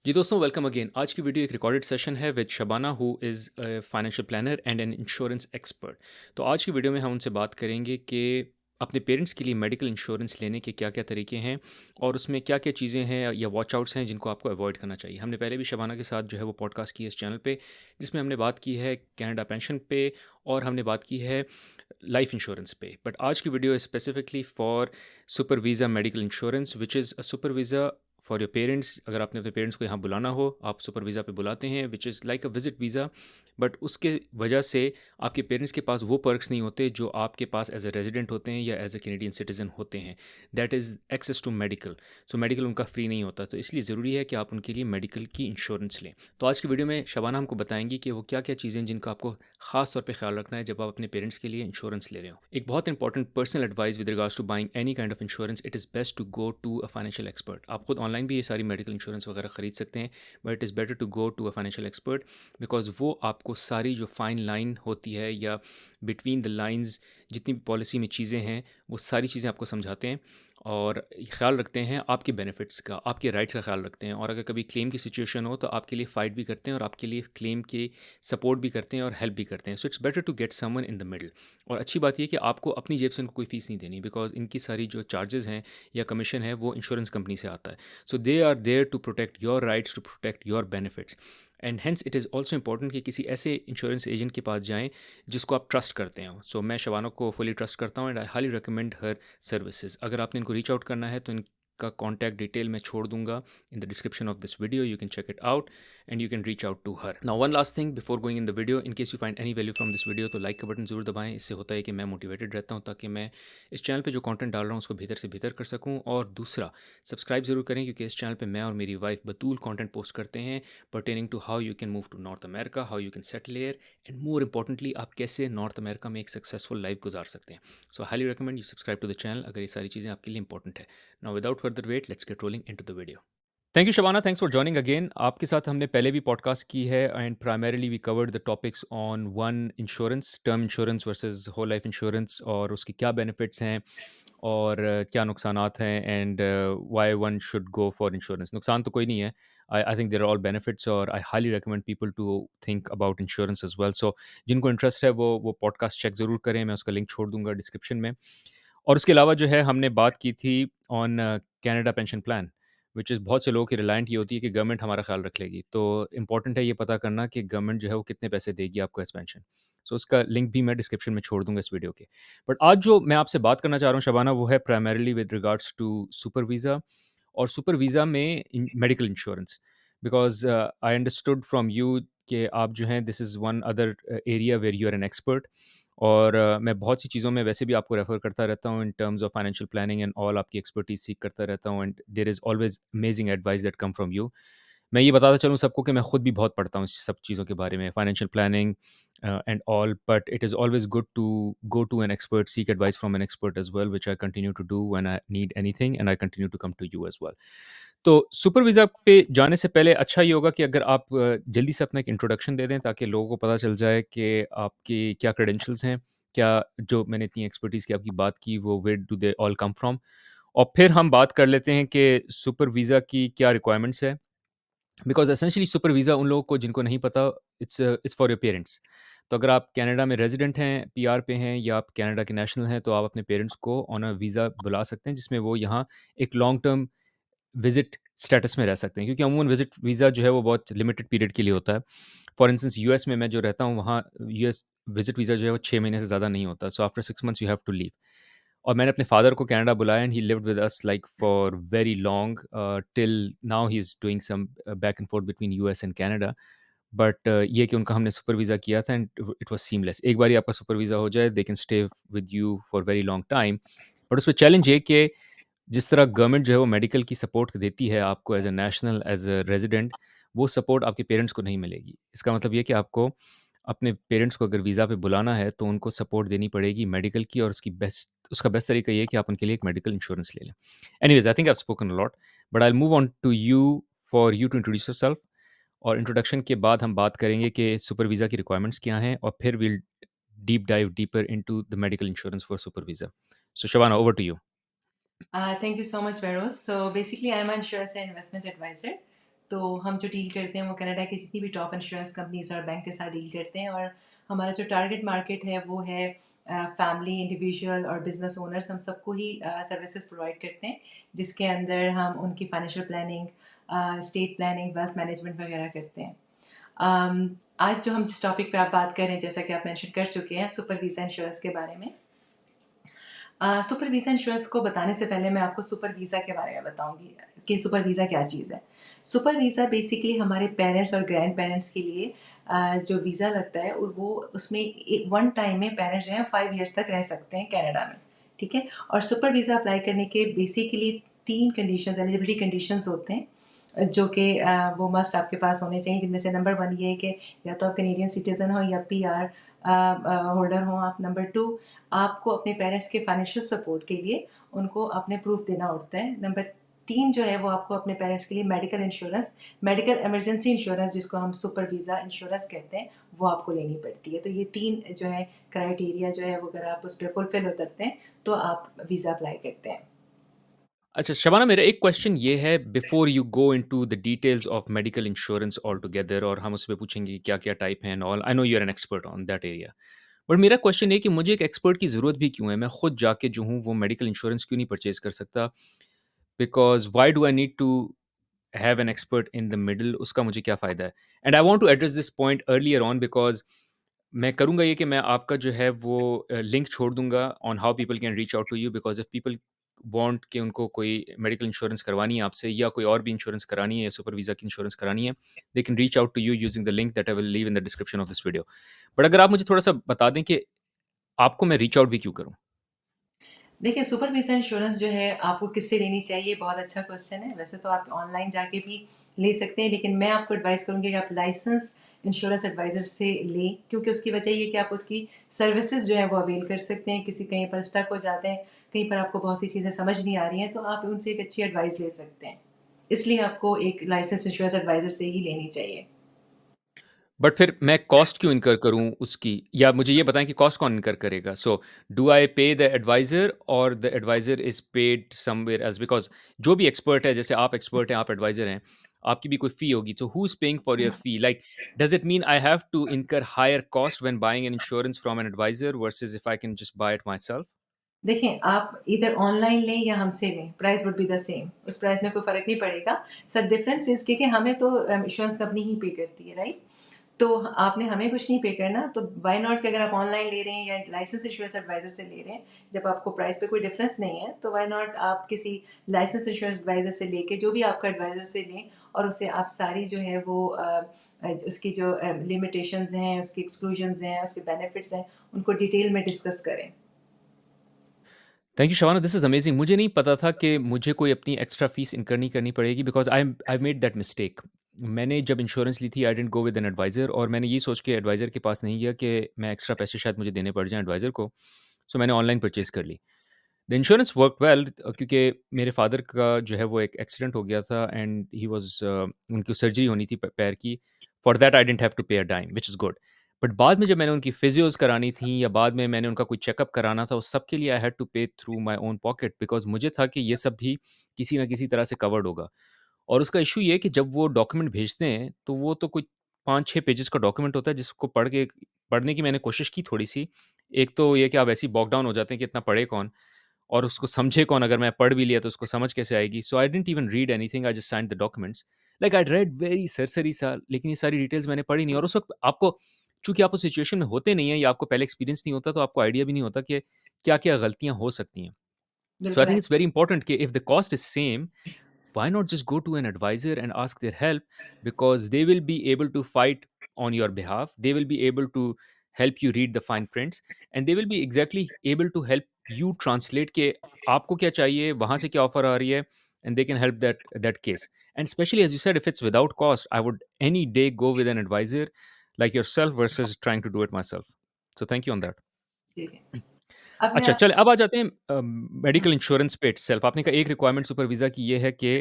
जी दोस्तों, welcome again. आज की वीडियो एक रिकॉर्डेड सेशन है with Shabana who is a financial planner and an insurance expert. तो आज की वीडियो में हम उनसे बात करेंगे कि अपने पेरेंट्स के लिए मेडिकल इंश्योरेंस लेने के क्या-क्या तरीके हैं और उसमें क्या-क्या चीज़ें हैं या वॉच आउट्स हैं जिनको आपको अवॉइड करना चाहिए। हमने पहले भी शबाना के साथ जो है वो पॉडकास्ट की है इस चैनल पे, जिसमें हमने बात की है कनाडा पेंशन पे और हमने बात की है लाइफ इंश्योरेंस पे। बट आज की video is specifically for super visa medical insurance which is a super visa for your parents. अगर आपने अपने पेरेंट्स को यहाँ बुलाना हो, आप सुपर वीज़ा पे बुलाते हैं which is like a visit visa. But उसके वजह से आपके पेरेंट्स के पास वो पर्क्स नहीं होते जो आपके पास एज अ रेजिडेंट होते हैं या एज अ कैनेडियन सिटीजन होते हैं। That is access to medical. So medical उनका फ्री नहीं होता, तो इसलिए ज़रूरी है कि आप उनके लिए मेडिकल की इंश्योरेंस लें। तो आज की वीडियो में शबाना हमको बताएंगी कि वो क्या क्या चीज़ें जिनका आपको खास तौर पे ख्याल रखना है जब आप अपने पेरेंट्स के लिए इंश्योरेंस ले रहे हो। एक बहुत important personal advice with regards to buying any kind of insurance, it is best to go to a financial expert. आप खुद ऑनलाइन भी ये सारी मेडिकल इंश्योरेंस वगैरह खरीद सकते हैं, but it is better to go to a financial expert because वो आपको सारी जो फाइन लाइन होती है या बिटवीन द लाइंस जितनी भी पॉलिसी में चीज़ें हैं वो सारी चीज़ें आपको समझाते हैं और ख्याल रखते हैं आपके बेनिफिट्स का, आपके राइट्स का ख्याल रखते हैं। और अगर कभी क्लेम की सिचुएशन हो तो आपके लिए फ़ाइट भी करते हैं और आपके लिए क्लेम के सपोर्ट भी करते हैं और हेल्प भी करते हैं। So it's better to get someone in the middle. और अच्छी बात यह कि आपको अपनी जेब से उनको कोई फ़ीस नहीं देनी, बिकॉज इनकी सारी जो चार्जेस हैं या कमीशन है वो इंश्योरेंस कंपनी से आता है। So they are there to protect your rights, to protect your benefits. And hence it is also important कि किसी ऐसे इंश्योरेंस एजेंट के पास जाएं जिसको आप ट्रस्ट करते हो। सो मैं शबाना को फुली ट्रस्ट करता हूँ and I highly recommend her services. अगर आपने इनको रीच आउट करना है तो इनका कॉन्टैक्ट डिटेल मैं छोड़ दूंगा in the description of this video. You can check it out and you can reach out to her. Now one last thing before going in the video, in case you find any value from this video तो like का button जरूर दबाएं। इससे होता है कि मैं motivated रहता हूँ ताकि मैं इस चैनल पे जो कंटेंट डाल रहा हूँ उसको बेहतर से बेहतर कर सकूँ। और दूसरा, सब्सक्राइब जरूर करें क्योंकि इस चैनल पे मैं और मेरी वाइफ बतूल कंटेंट पोस्ट करते हैं pertaining to how you can move to North America, how you can settle here, and more importantly आप कैसे नॉर्थ अमेरिका में एक सक्सेसफुल लाइफ गुजार सकते हैं। So highly recommend you subscribe to the channel अगर ये सारी चीज़ें आपके लिए इंपॉर्टेंट है। Now without further wait let's get rolling into the video. Thank you Shabana, thanks for joining again. आपके साथ हमने पहले भी पॉडकास्ट की है and primarily we covered the topics on one insurance, term insurance versus whole life insurance और उसकी क्या बेनिफिट्स हैं और क्या नुकसानात हैं and why one should go for insurance. नुकसान तो कोई नहीं है, I think there are all benefits और I highly recommend people to think about insurance as well. So जिनको इंटरेस्ट है वो पॉडकास्ट चेक ज़रूर करें, मैं उसका लिंक छोड़ दूंगा डिस्क्रिप्शन में। और उसके अलावा जो है हमने बात की थी on Canada pension plan, which is बहुत से लोगों की रिलायंट ये होती है कि गवर्नमेंट हमारा ख्याल रख लेगी। तो इंपॉर्टेंट है ये पता करना कि गवर्नमेंट जो है वो कितने पैसे देगी आपको एज पेंशन। सो उसका लिंक भी मैं डिस्क्रिप्शन में छोड़ दूंगा इस वीडियो के। बट आज जो मैं आपसे बात करना चाह रहा हूँ शबाना, वो है primarily with regards to super visa और सुपर वीज़ा में medical insurance. Because I understood from you कि आप जो हैं this is one other area where you are an expert. और मैं बहुत सी चीज़ों में वैसे भी आपको रेफ़र करता रहता हूँ in terms of financial planning and all, आपकी एक्सपर्टीज़ सीख करता रहता हूँ and there is always amazing advice that come from you. मैं ये बताता चलूँ सबको कि मैं खुद भी बहुत पढ़ता हूँ इस सब चीज़ों के बारे में, financial planning and all, but it is always good to go to an expert, seek advice from an expert as well, which I continue to do when I need anything and I continue to come to you as well. तो super visa पे जाने से पहले अच्छा ये होगा कि अगर आप जल्दी से अपना एक इंट्रोडक्शन दे दें ताकि लोगों को पता चल जाए कि आपकी क्या क्रेडेंशियल्स हैं, क्या जो मैंने इतनी एक्सपर्टीज़ की आपकी बात की वो where do they all come from. और फिर हम बात कर लेते हैं कि सुपर वीज़ा की क्या रिक्वायरमेंट्स है। बिकॉज़ एसेंशियली सुपर वीज़ा उन लोगों को जिनको नहीं पता, इट्स फॉर योर पेरेंट्स। तो अगर आप कनाडा में रेज़िडेंट हैं, पीआर पे हैं या आप कनाडा के नेशनल हैं तो आप अपने पेरेंट्स को ऑन अ वीज़ा बुला सकते हैं जिसमें वो यहाँ एक लॉन्ग टर्म विज़िट स्टेटस में रह सकते हैं, क्योंकि अमूमन विज़िट वीज़ा जो है वो बहुत लिमिटेड पीरियड के लिए होता है। फॉर इंस्टेंस यूएस में मैं जो रहता हूँ वहाँ यूएस विज़िट वीज़ा जो है वो 6 महीने से ज़्यादा नहीं होता। So after 6 months you have to leave. और मैंने अपने फादर को कनाडा बुलाया and he lived with us like for very long till now he is doing some back and forth between US and Canada. But ये कि उनका हमने super visa किया था एंड इट वाज़ सीमलेस। एक बारी आपका सुपर वीज़ा हो जाए they can stay with you for very long time. But उसमें चैलेंज ये कि जिस तरह गवर्नमेंट जो है वो मेडिकल की सपोर्ट देती है आपको as a national, as a resident, वो सपोर्ट आपके पेरेंट्स को नहीं मिलेगी। इसका मतलब ये कि आपको अपने पेरेंट्स को अगर वीज़ा पे बुलाना है तो उनको सपोर्ट देनी पड़ेगी मेडिकल की, और उसका बेस्ट तरीका ये है कि आप उनके लिए एक मेडिकल इंश्योरेंस ले लें। Anyways I think I have spoken a lot, but I will move on to you for you to introduce yourself. और इंट्रोडक्शन के बाद हम बात करेंगे कि सुपर वीज़ा की रिक्वायरमेंट्स क्या हैं और फिर will deep dive deeper into the medical insurance for super visa. So Shabana, over to Thank you so much, Veros. So basically, I'm an insurance and investment advisor. तो हम जो डील करते हैं वो कनाडा की जितनी भी टॉप इंश्योरेंस कंपनीज़ और बैंक के साथ डील करते हैं, और हमारा जो टारगेट मार्केट है वो है फैमिली, इंडिविजुअल और बिज़नेस ओनर्स। हम सबको ही सर्विसेज प्रोवाइड करते हैं, जिसके अंदर हम उनकी financial planning, state planning, wealth management वगैरह करते हैं। आज जो हम जिस टॉपिक पे आप बात कर रहे हैं, जैसा कि आप मेंशन कर चुके हैं, सुपर वीज़ा इंश्योरेंस के बारे में। सुपर वीज़ा इंश्योरेंस को बताने से पहले मैं आपको सुपर वीज़ा के बारे में बताऊँगी कि सुपर वीज़ा क्या चीज़ है। सुपर वीज़ा बेसिकली हमारे पेरेंट्स और ग्रैंड पेरेंट्स के लिए जो वीज़ा लगता है वो उसमें वन टाइम में पेरेंट्स जो है 5 ईयर्स तक रह सकते हैं कनाडा में, ठीक है। और सुपर वीज़ा अप्लाई करने के बेसिकली 3 कंडीशंस, एलिजिबिलिटी कंडीशंस होते हैं, जो कि वो मस्ट आपके पास होने चाहिए, जिनमें से नंबर 1 ये है कि या तो आप कैनेडियन सिटीज़न हो या पीआर होल्डर हो आप। नंबर 2, आपको अपने पेरेंट्स के फाइनेंशियल सपोर्ट के लिए उनको अपने प्रूफ देना होता है। नंबर 3 जो है वो आपको अपने पेरेंट्स के लिए medical insurance, medical emergency insurance जिसको हम सुपर वीज़ा इंश्योरेंस कहते हैं, वो आपको लेनी पड़ती है। तो ये 3 जो है क्राइटेरिया जो है वो अगर आप उस पे फुलफिल उतरते हैं तो आप वीज़ा अप्लाई करते हैं। अच्छा शबाना, मेरा एक क्वेश्चन ये है before you go into the details of medical insurance all together, और हम उसमें पूछेंगे कि क्या-क्या टाइप हैं and all. I know you are an expert on that area. But मेरा क्वेश्चन है कि मुझे एक एक्सपर्ट की ज़रूरत भी क्यों है? मैं खुद जाके जो हूँ वो मेडिकल इंश्योरेंस क्यों नहीं परचेज़ कर सकता? Because why do I need to have an expert in the middle? उसका मुझे क्या फ़ायदा है? And I want to address this point earlier on because मैं करूँगा ये कि मैं आपका जो है वो लिंक छोड़ दूँगा on how people can reach out to you, because if people want कि उनको कोई मेडिकल इंश्योरेंस करवानी है आपसे या कोई और भी इंश्योरेंस करानी है या सुपर वीज़ा की इंश्योरेंस करानी है, they can reach out to you using the link that I will leave in the description of this video. But अगर आप मुझे थोड़ा-सा बता दें कि आपको मैं रीच आउट भी क्यों करूँ? देखिए, सुपर वीज़ा इंश्योरेंस जो है आपको किससे लेनी चाहिए, बहुत अच्छा क्वेश्चन है। वैसे तो आप ऑनलाइन जाके भी ले सकते हैं, लेकिन मैं आपको एडवाइस करूँगी कि आप लाइसेंस इंश्योरेंस एडवाइज़र से लें, क्योंकि उसकी वजह ये है कि आप उसकी सर्विसेज़ जो है वो अवेल कर सकते हैं। किसी कहीं पर स्टक हो जाते हैं, कहीं पर आपको बहुत सी चीज़ें समझ नहीं आ रही हैं, तो आप उनसे एक अच्छी एडवाइस ले सकते हैं। इसलिए आपको एक लाइसेंस इंश्योरेंस एडवाइज़र से ही लेनी चाहिए। बट फिर मैं कॉस्ट क्यों इनकर करूँ उसकी? या मुझे ये बताएँ कि कॉस्ट कौन इनकर करेगा? सो do I pay the adviser और the adviser is paid somewhere else? Because जो भी एक्सपर्ट है, जैसे आप एक्सपर्ट हैं, आप एडवाइज़र हैं, आपकी भी कोई फ़ी होगी, तो who is paying for your fee? Like does it mean I have to incur higher cost when buying an insurance from an adviser versus if I can just buy it myself? देखें, आप इधर online लें या हमसे लें, price would be the same. उस price में कोई फ़र्क नहीं पड़ेगा। सर डिफरेंस इज़ कि हमें तो इंश्योरेंस कंपनी ही पे करती है, राइट? तो आपने हमें कुछ नहीं पे करना, तो व्हाई नॉट कि अगर आप ऑनलाइन ले रहे हैं या लाइसेंस इंश्योरेंस एडवाइज़र से ले रहे हैं, जब आपको प्राइस पे कोई डिफरेंस नहीं है, तो व्हाई नॉट आप किसी लाइसेंस इंश्योरेंस एडवाइज़र से लेके, जो भी आपका एडवाइज़र से लें, और उससे आप सारी जो है वो उसकी जो लिमिटेशंस हैं, उसकी एक्सक्लूजन्स हैं, उसके बेनिफिट्स हैं, उनको डिटेल में डिस्कस करें। Thank you Shabana, this is amazing. मुझे नहीं पता था कि मुझे कोई अपनी एक्स्ट्रा फीस इनकर नहीं करनी पड़ेगी because I made that mistake. मैंने जब इंश्योरेंस ली थी I didn't go with an adviser, और मैंने ये सोच के एडवाइज़र के पास नहीं गया कि मैं एक्स्ट्रा पैसे शायद मुझे देने पड़ जाएँ एडवाइज़र को। सो मैंने ऑनलाइन परचेज़ कर ली। द इंश्योरेंस वर्कड वेल क्योंकि मेरे फादर का जो है वो एक एक्सीडेंट हो गया था एंड ही वाज़ उनकी सर्जरी होनी थी पैर की। For that I didn't have to pay a dime which is good. But बाद में जब मैंने उनकी फिजियोज़ करानी थी या बाद में मैंने उनका कोई चेकअप कराना था, उस सब के लिए आई हैड टू पे through my own pocket because मुझे था कि ये सब भी किसी न किसी तरह से कवर्ड होगा। और उसका इश्यू ये है कि जब वो डॉक्यूमेंट भेजते हैं, तो वो तो कुछ 5-6 पेजेज़ का डॉक्यूमेंट होता है जिसको पढ़ने की मैंने कोशिश की थोड़ी-सी। एक तो ये कि आप ऐसे ही बॉग डाउन हो जाते हैं कि इतना पढ़े कौन? और उसको समझे कौन? अगर मैं पढ़ भी लिया तो उसको समझ कैसे आएगी? So I didn't even read anything, I just signed the documents. Like I read very सरसरी सा, लेकिन ये सारी डिटेल्स मैंने पढ़ी नहीं, और उस वक़्त आपको चूँकि आप उस सिचुएशन में होते नहीं हैं या आपको पहले एक्सपीरियंस नहीं होता, तो आपको आइडिया भी नहीं होता कि क्या-क्या गलतियाँ हो सकती हैं। सो आई बिल्कुल थिंक है। इट्स वेरी इंपोर्टेंट कि if the cost is same, why not just go to an advisor and ask their help, because they will be able to fight on your behalf, they will be able to help you read the fine prints, and they will be exactly able to help you translate के आपको क्या चाहिए, वहाँ से क्या offer आ रही है, and they can help that case. And especially as you said, if it's without cost, I would any day go with an advisor like yourself versus trying to do it myself. So thank you on that. जी, जी। अब मैं अच्छा, आप चलें अब आ जाते हैं medical insurance पे itself. आपने कहा एक रिक्वायरमेंट सुपर वीज़ा की ये है कि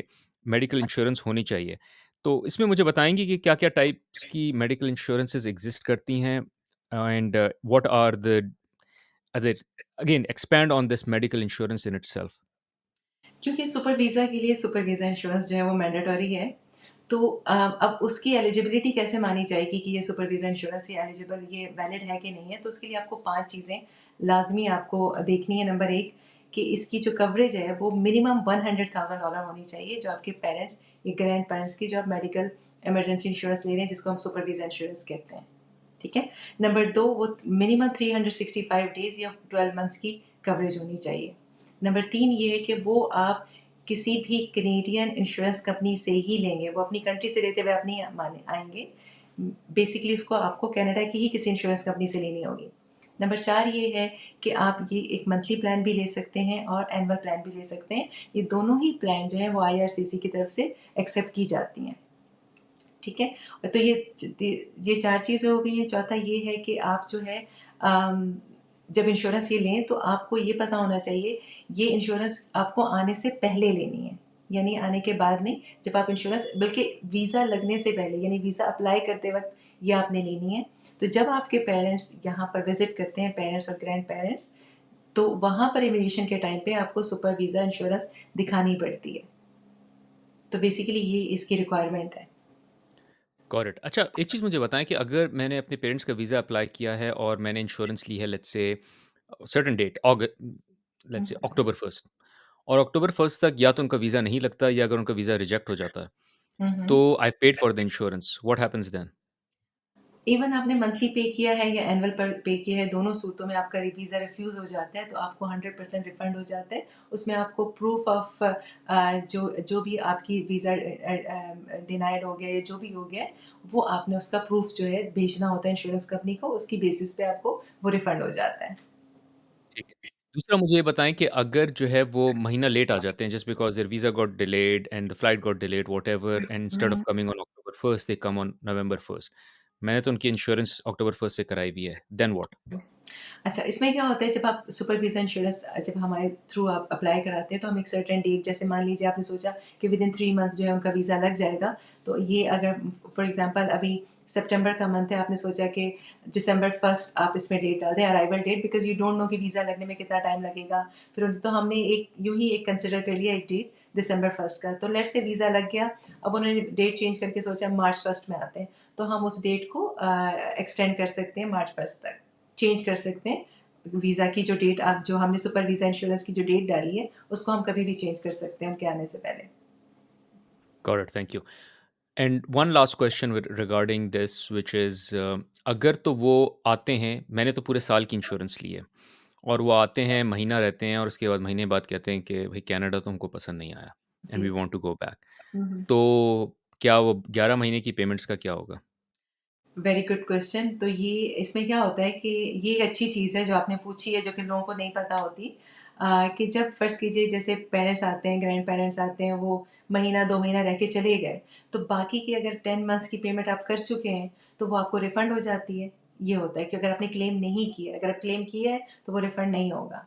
मेडिकल इंश्योरेंस होनी चाहिए। तो इसमें मुझे बताएँगे कि क्या-क्या टाइप्स की मेडिकल इंश्योरेंसेज़ एक्ज़िस्ट करती हैं and what are the other, again expand on this medical insurance in itself. क्योंकि सुपर वीज़ा के लिए सुपर वीज़ा इंश्योरेंस जो है वो मैंडेटरी है। तो अब उसकी एलिजिबिलिटी कैसे मानी जाएगी कि ये सुपरविजन इंश्योरेंस ये एलिजिबल ये वैलिड है कि नहीं है, तो उसके लिए आपको 5 चीज़ें लाज़मी आपको देखनी है। नंबर 1 कि इसकी जो कवरेज है वो मिनिमम $100,000 होनी चाहिए, जो आपके पेरेंट्स या ग्रैंड पेरेंट्स की जो आप मेडिकल इमरजेंसी इंश्योरेंस ले रहे हैं, जिसको हम सुपरविजन इंश्योरेंस कहते हैं, ठीक है? नंबर 2 वो मिनिमम 365 डेज़ या 12 मंथ्स की कवरेज होनी चाहिए। नंबर 3 ये है कि वो आप किसी भी कैनेडियन इंश्योरेंस कंपनी से ही लेंगे, वो अपनी कंट्री से लेते हुए आप नहीं माने आएँगे। बेसिकली उसको आपको कनाडा की ही किसी इंश्योरेंस कंपनी से लेनी होगी। नंबर 4 ये है कि आप ये एक मंथली प्लान भी ले सकते हैं और एनुअल प्लान भी ले सकते हैं। ये दोनों ही प्लान जो हैं वो आईआरसीसी की तरफ से एक्सेप्ट की जाती हैं, ठीक है? तो ये 4 चीज़ें हो गई हैं। चौथा ये है कि आप जो है जब इंश्योरेंस ये लें तो आपको ये पता होना चाहिए, ये इंश्योरेंस आपको आने से पहले लेनी है, यानी आने के बाद नहीं। जब आप इंश्योरेंस बल्कि वीज़ा लगने से पहले यानी वीज़ा अप्लाई करते वक़्त ये आपने लेनी है। तो जब आपके पेरेंट्स यहाँ पर विज़िट करते हैं, पेरेंट्स और ग्रैंड पेरेंट्स, तो वहाँ पर इमिग्रेशन के टाइम पे आपको सुपर वीज़ा इंश्योरेंस दिखानी पड़ती है। तो बेसिकली ये इसकी रिक्वायरमेंट है। Got it. अच्छा, एक चीज़ मुझे बताएँ कि अगर मैंने अपने पेरेंट्स का वीज़ा अप्लाई किया है और मैंने इंश्योरेंस ली है let's say certain date hmm, let's say हुँ। अक्टूबर 1 और अक्टूबर 1 तक या तो उनका वीज़ा नहीं लगता या अगर उनका वीज़ा रिजेक्ट हो जाता है, हुँ, हुँ। तो I paid for the insurance, what happens then? Even आपने मंथली पे किया है या एनुअल पर पे किया है, दोनों सूरतों में आपका वीज़ा रिफ्यूज़ हो जाता है, तो आपको 100% रिफंड हो जाता है। उसमें आपको प्रूफ ऑफ जो जो भी आपकी वीज़ा डिनाइड हो गया या जो भी हो गया है, वो आपने उसका प्रूफ जो है भेजना होता है इंश्योरेंस कंपनी को, उसकी बेसिस पे आपको वो रिफंड हो जाता है। ठीक है। दूसरा मुझे ये बताएँ कि अगर जो है वो महीना लेट आ जाते हैं just because their visa got delayed and the flight got delayed whatever and instead of hmm. Coming on October 1 they come on November 1 मैंने तो उनकी इंश्योरेंस अक्टूबर 1 से कराई भी है, देन व्हाट? अच्छा, इसमें क्या होता है जब आप सुपरविज़न इंश्योरेंस जब हमारे थ्रू आप अप्लाई कराते हैं तो हम एक सर्टेन डेट जैसे मान लीजिए आपने सोचा कि विदिन 3 मंथ्स जो है उनका वीज़ा लग जाएगा। तो ये अगर फॉर एग्ज़ाम्पल अभी सितंबर का मंथ है, आपने सोचा कि दिसंबर 1st आप इसमें डेट डाल दें arrival date because you don't know कि वीज़ा लगने में कितना टाइम लगेगा। तो हमने एक यूँ ही एक कंसिडर कर लिया एक डेट दिसंबर 1st का। तो लेट्स से वीज़ा लग गया, अब उन्होंने डेट चेंज करके सोचा मार्च 1st में आते हैं। तो हम उस डेट को एक्सटेंड कर सकते हैं मार्च 1st तक, चेंज कर सकते हैं। वीज़ा की जो डेट आप जो हमने सुपर वीज़ा इंश्योरेंस की जो डेट डाली है, उसको हम कभी भी चेंज कर सकते हैं उनके आने से पहले। Got it, thank you. And one last question with regarding this which is अगर तो वो आते हैं मैंने तो पूरे साल की इंश्योरेंस ली है और वो आते हैं, महीना रहते हैं और उसके बाद महीने बाद कहते हैं कि भई कनाडा तो हमको पसंद नहीं आया एंड जी। We want to go back. हुँ, हुँ। तो क्या वो 11 महीने की पेमेंट्स का क्या होगा? Very good question. तो ये इसमें क्या होता है कि ये एक अच्छी चीज़ है जो आपने पूछी है, जो कि लोगों को नहीं पता होती। कि जब फ़र्ज़ कीजिए जैसे पेरेंट्स आते हैं, ग्रैंड पेरेंट्स आते हैं, वो महीना 2 महीना रह के चले गए, तो बाकी की अगर 10 मंथ्स की पेमेंट आप कर चुके हैं, तो वो आपको रिफंड हो जाती है। ये होता है कि अगर आपने क्लेम नहीं किया, अगर आप क्लेम किए हैं, तो वो रिफंड नहीं होगा।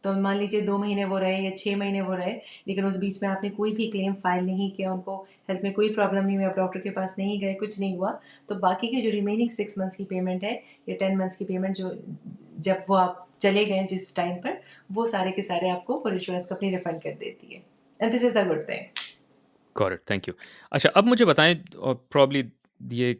तो मान लीजिए 2 महीने वो रहे या 6 महीने वो रहे, लेकिन उस बीच में आपने कोई भी क्लेम फ़ाइल नहीं किया, उनको हेल्थ में कोई प्रॉब्लम नहीं हुई, आप डॉक्टर के पास नहीं गए, कुछ नहीं हुआ, तो बाकी की जो रिमेनिंग 6 मंथ्स की पेमेंट है या 10 मंथ्स की पेमेंट जो जब वो आप चले गए जिस टाइम पर, वो सारे के सारे आपको फॉर इंश्योरेंस कंपनी रिफंड कर देती है। And this is the good thing. Got it, thank you. अच्छा, अब मुझे बताएँ और प्रोबब्ली ये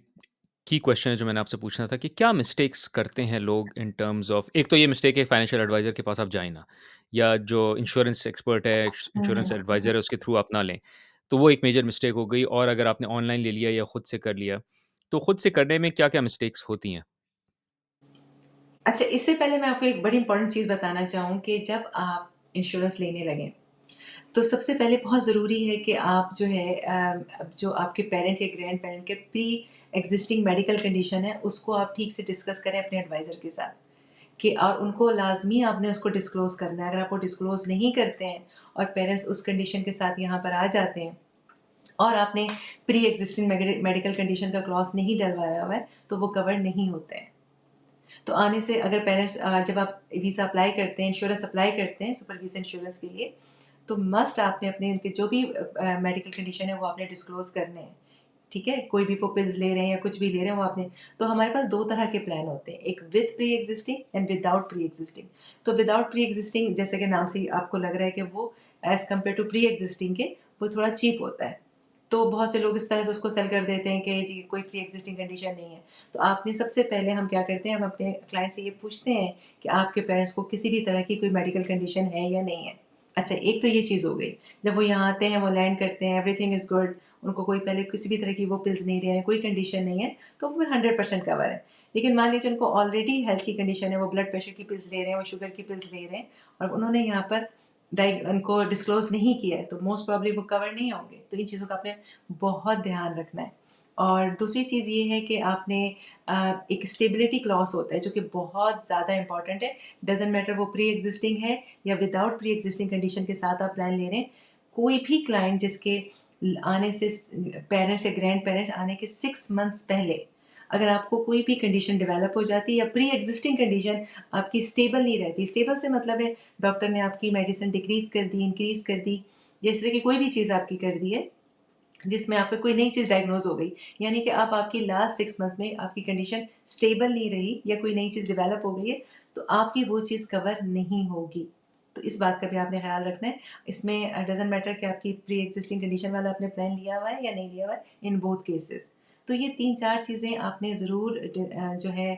की क्वेश्चन है जो मैंने आपसे पूछना था कि क्या मिस्टेक्स करते हैं लोग इन टर्म्स ऑफ एक तो ये मिस्टेक है फाइनेंशियल एडवाइज़र के पास आप जाएँ ना या जो इंश्योरेंस एक्सपर्ट है, हुँ, हुँ, इंश्योरेंस हुँ। एडवाइज़र है उसके थ्रू आप ना लें। तो वो एक मेजर मिस्टेक हो गई और अगर आपने ऑनलाइन ले लिया या खुद से कर लिया, तो खुद से करने में क्या-क्या मिस्टेक्स होती हैं? अच्छा, इससे पहले मैं आपको एक बड़ी इम्पोर्टेंट चीज़ बताना चाहूँ कि जब आप इंश्योरेंस लेने लगें, तो सबसे पहले बहुत ज़रूरी है कि आप जो है जो आपके पेरेंट या ग्रैंड पेरेंट के प्री एक्जिस्टिंग मेडिकल कंडीशन है, उसको आप ठीक से डिस्कस करें अपने एडवाइज़र के साथ कि और उनको लाज़मी आपने उसको डिस्क्लोज़ करना है। अगर आप वो डिस्क्लोज़ नहीं करते हैं और पेरेंट्स उस कंडीशन के साथ यहाँ पर आ जाते हैं और आपने प्री एक्जिस्टिंग मेडिकल कंडीशन का क्लॉज़ नहीं डलवाया हुआ है, तो वो कवर नहीं होते हैं। तो आने से अगर पेरेंट्स जब आप वीज़ा अप्लाई करते हैं, इंश्योरेंस अप्लाई करते हैं, सुपर वीज़ा इंश्योरेंस के लिए, तो मस्ट आपने अपने उनके जो भी मेडिकल कंडीशन है वो आपने डिस्क्लोज़ करने हैं, ठीक है? कोई भी वो पिल्स ले रहे हैं या कुछ भी ले रहे हैं वो आपने तो हमारे पास 2 तरह के प्लान होते हैं, एक with pre existing and without pre existing. तो विदाउट प्री एक्जिस्टिंग जैसे कि नाम से ही आपको लग रहा है कि वो as compare to pre existing के वो थोड़ा चीप होता है। तो बहुत से लोग इस तरह से उसको सेल कर देते हैं कि जी कोई प्री एग्जिस्टिंग कंडीशन नहीं है। तो आपने सबसे पहले हम क्या करते हैं, हम अपने क्लाइंट से ये पूछते हैं कि आपके पेरेंट्स को किसी भी तरह की कोई मेडिकल कंडीशन है या नहीं है। अच्छा, एक तो ये चीज़ हो गई। जब वो यहाँ आते हैं, वो लैंड करते हैं, एवरीथिंग इज़ गुड, उनको कोई पहले किसी भी तरह की वो पिल्स नहीं ले रहे हैं, कोई कंडीशन नहीं है, तो फिर 100% कवर है। लेकिन मान लीजिए उनको ऑलरेडी हेल्थ की कंडीशन है, वो ब्लड प्रेशर की पिल्स ले रहे हैं, वो शुगर की पिल्स ले रहे हैं और उन्होंने यहाँ पर उनको डिस्क्लोज़ नहीं किया है, तो मोस्ट प्रोबेबली वो कवर नहीं होंगे। तो इन चीज़ों का आपने बहुत ध्यान रखना है। और दूसरी चीज़ ये है कि आपने एक स्टेबिलिटी क्लॉज़ होता है जो कि बहुत ज़्यादा इम्पोर्टेंट है। डज़न्ट मैटर वो प्री एक्जिस्टिंग है या विदाउट प्री एक्जिस्टिंग कंडीशन के साथ आप प्लान ले रहे हैं। कोई भी क्लाइंट जिसके आने से पेरेंट्स या ग्रैंड पेरेंट्स आने के 6 मंथ्स पहले अगर आपको कोई भी कंडीशन डेवलप हो जाती है या प्री एक्जिस्टिंग कंडीशन आपकी स्टेबल नहीं रहती, स्टेबल से मतलब है डॉक्टर ने आपकी मेडिसिन डिक्रीज़ कर दी, इंक्रीज़ कर दी या इस तरह की कोई भी चीज़ आपकी कर दी है जिसमें आपको कोई नई चीज़ डायग्नोज़ हो गई। यानी कि अब आपकी लास्ट 6 मंथ्स में आपकी कंडीशन स्टेबल नहीं रही या कोई नई चीज़ डेवलप हो गई है, तो आपकी वो चीज़ कवर नहीं होगी। तो इस बात का भी आपने ख़्याल रखना है। इसमें डज़न्ट मैटर कि आपकी प्री एक्जिस्टिंग कंडीशन वाला आपने प्लान लिया हुआ है या नहीं लिया हुआ है, इन बोथ केसेज़। तो ये 3-4 चीज़ें आपने ज़रूर जो है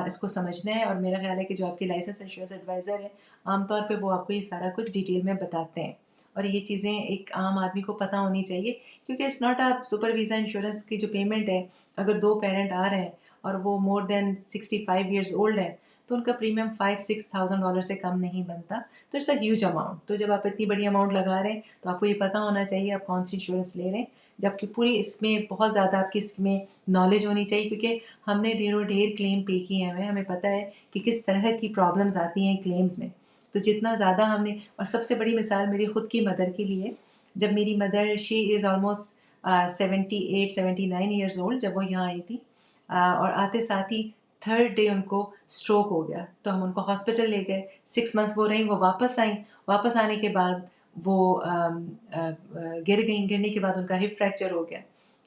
इसको समझना है और मेरा ख़्याल है कि जो आपके लाइसेंस इंश्योरेंस एडवाइज़र हैं, आम तौर पे वो आपको ये सारा कुछ डिटेल में बताते हैं। और ये चीज़ें एक आम आदमी को पता होनी चाहिए क्योंकि it's not a super visa insurance की जो पेमेंट है, अगर 2 पेरेंट आ रहे हैं और वो मोर देन 65 इयर्स ओल्ड है, तो उनका प्रीमियम $5,000-6,000 से कम नहीं बनता। तो इट्स अ ह्यूज अमाउंट। तो जब आप इतनी बड़ी अमाउंट लगा रहे हैं, तो आपको ये पता होना चाहिए आप कौन-सी इंश्योरेंस ले रहे हैं। जबकि पूरी इसमें बहुत ज़्यादा आपकी इसमें नॉलेज होनी चाहिए क्योंकि हमने ढेरों ढेर क्लेम पे किए हुए हैं, हमें पता है कि किस तरह की प्रॉब्लम्स आती हैं क्लेम्स में। तो जितना ज़्यादा हमने और सबसे बड़ी मिसाल मेरी खुद की मदर की लिए, जब मेरी mother she is almost 78-79 years old जब वो यहाँ आई थी और आते साथ ही थर्ड डे उनको स्ट्रोक हो गया। तो हम उनको हॉस्पिटल ले गए, 6 मंथ्स वो रहीं, वो वापस आईं। वापस आने के बाद वो गिर गईं, गिरने के बाद उनका हिप फ्रैक्चर हो गया।